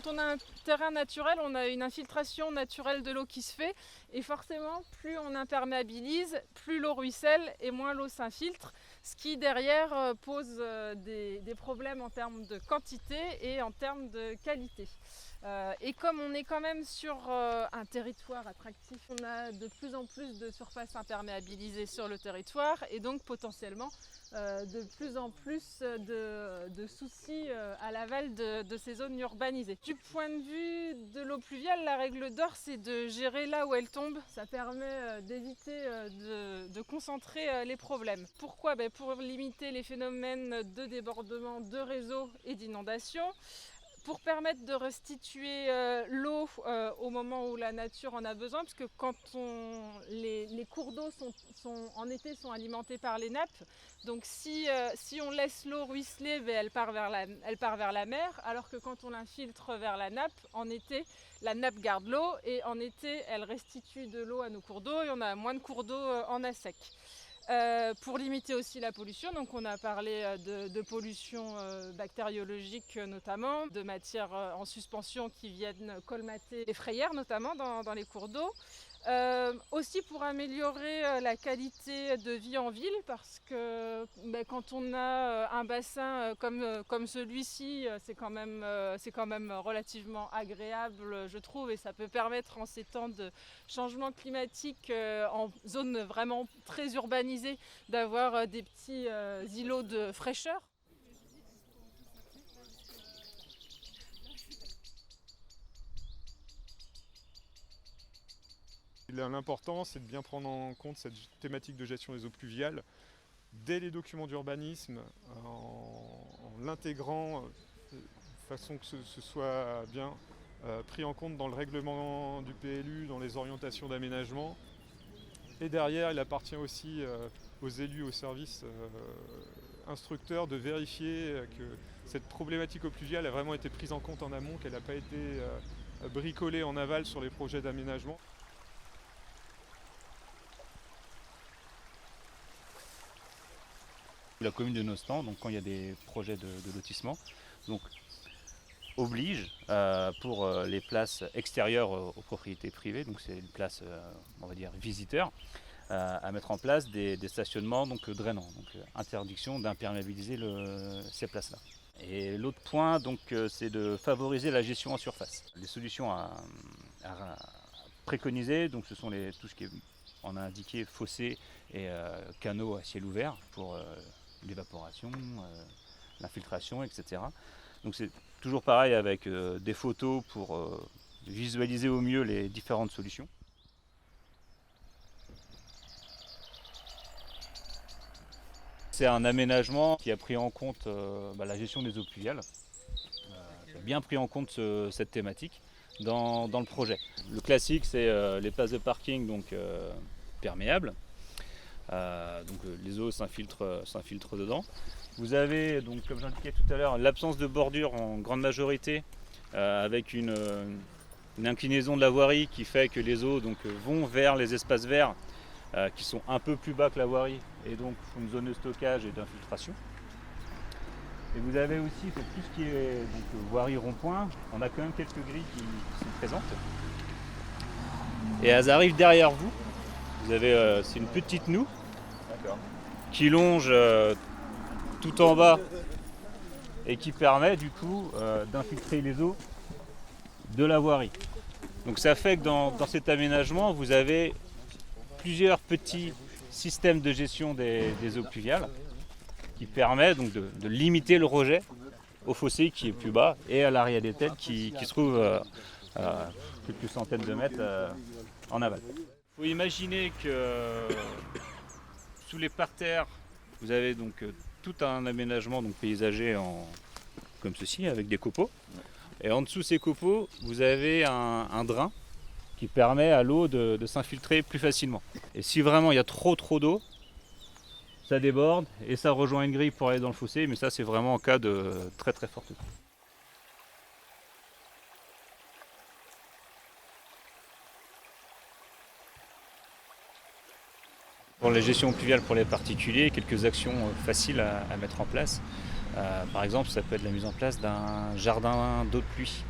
quand on a un terrain naturel, on a une infiltration naturelle de l'eau qui se fait. Et forcément, plus on imperméabilise, plus l'eau ruisselle et moins l'eau s'infiltre. Ce qui derrière pose des problèmes en termes de quantité et en termes de qualité. Et comme on est quand même sur un territoire attractif, on a de plus en plus de surfaces imperméabilisées sur le territoire et donc potentiellement de plus en plus de soucis à l'aval de ces zones urbanisées. Du point de vue de l'eau pluviale, la règle d'or, c'est de gérer là où elle tombe. Ça permet d'éviter de concentrer les problèmes. Pourquoi ? Pour limiter les phénomènes de débordement de réseaux et d'inondation. Pour permettre de restituer l'eau au moment où la nature en a besoin, parce que quand les cours d'eau en été sont alimentés par les nappes, donc si on laisse l'eau ruisseler, elle part vers la mer, alors que quand on l'infiltre vers la nappe, en été, la nappe garde l'eau et en été, elle restitue de l'eau à nos cours d'eau et on a moins de cours d'eau en à sec. Pour limiter aussi la pollution, donc on a parlé de pollution bactériologique notamment, de matières en suspension qui viennent colmater les frayères notamment dans les cours d'eau. Aussi pour améliorer la qualité de vie en ville, parce que quand on a un bassin comme celui-ci, c'est quand même relativement agréable, je trouve, et ça peut permettre en ces temps de changement climatique en zone vraiment très urbanisée d'avoir des petits îlots de fraîcheur. L'important, c'est de bien prendre en compte cette thématique de gestion des eaux pluviales dès les documents d'urbanisme, en l'intégrant de façon que ce soit bien pris en compte dans le règlement du PLU, dans les orientations d'aménagement. Et derrière, il appartient aussi aux élus, aux services instructeurs de vérifier que cette problématique eau pluviale a vraiment été prise en compte en amont, qu'elle n'a pas été bricolée en aval sur les projets d'aménagement. La commune de Nostan, donc quand il y a des projets de lotissement, donc oblige pour les places extérieures aux propriétés privées, donc c'est une place on va dire visiteurs, à mettre en place des stationnements donc drainants, donc interdiction d'imperméabiliser ces places-là. Et l'autre point donc c'est de favoriser la gestion en surface. Les solutions à préconiser, donc ce sont tout ce qui est, on a indiqué fossés et canaux à ciel ouvert pour l'évaporation, l'infiltration, etc. Donc c'est toujours pareil avec des photos pour visualiser au mieux les différentes solutions. C'est un aménagement qui a pris en compte la gestion des eaux pluviales, qui a bien pris en compte cette thématique dans le projet. Le classique, c'est les places de parking donc, perméables. Donc les eaux s'infiltrent dedans. Vous avez, donc, comme j'indiquais tout à l'heure, l'absence de bordure en grande majorité, avec une inclinaison de la voirie qui fait que les eaux donc, vont vers les espaces verts qui sont un peu plus bas que la voirie et donc font une zone de stockage et d'infiltration. Et vous avez aussi pour tout ce qui est donc, voirie rond-point, on a quand même quelques grilles qui sont présentes. Et elles arrivent derrière vous. Vous avez, c'est une petite noue qui longe tout en bas et qui permet du coup d'infiltrer les eaux de la voirie. Donc ça fait que dans cet aménagement, vous avez plusieurs petits systèmes de gestion des eaux pluviales qui permet donc de limiter le rejet au fossé qui est plus bas et à l'arrière des têtes qui se trouve quelques centaines de mètres en aval. Il faut imaginer que sous les parterres, vous avez donc tout un aménagement donc, paysager comme ceci, avec des copeaux. Et en dessous de ces copeaux, vous avez un drain qui permet à l'eau de s'infiltrer plus facilement. Et si vraiment il y a trop d'eau, ça déborde et ça rejoint une grille pour aller dans le fossé, mais ça c'est vraiment en cas de très forte eau. Pour la gestion pluviale pour les particuliers, quelques actions faciles à mettre en place. Par exemple, ça peut être la mise en place d'un jardin d'eau de pluie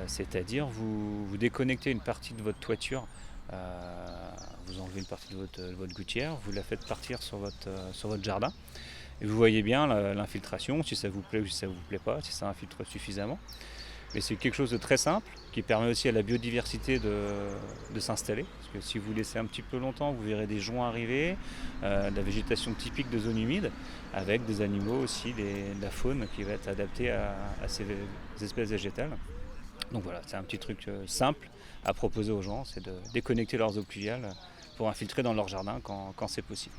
C'est-à-dire vous déconnectez une partie de votre toiture, vous enlevez une partie de votre gouttière, vous la faites partir sur votre jardin. Et vous voyez bien l'infiltration, si ça vous plaît ou si ça ne vous plaît pas, si ça infiltre suffisamment. Mais c'est quelque chose de très simple qui permet aussi à la biodiversité de s'installer. Parce que si vous laissez un petit peu longtemps, vous verrez des joncs arriver, de la végétation typique de zones humides, avec des animaux aussi, de la faune qui va être adaptée à ces espèces végétales. Donc voilà, c'est un petit truc simple à proposer aux gens, c'est de déconnecter leurs eaux pluviales pour infiltrer dans leur jardin quand c'est possible.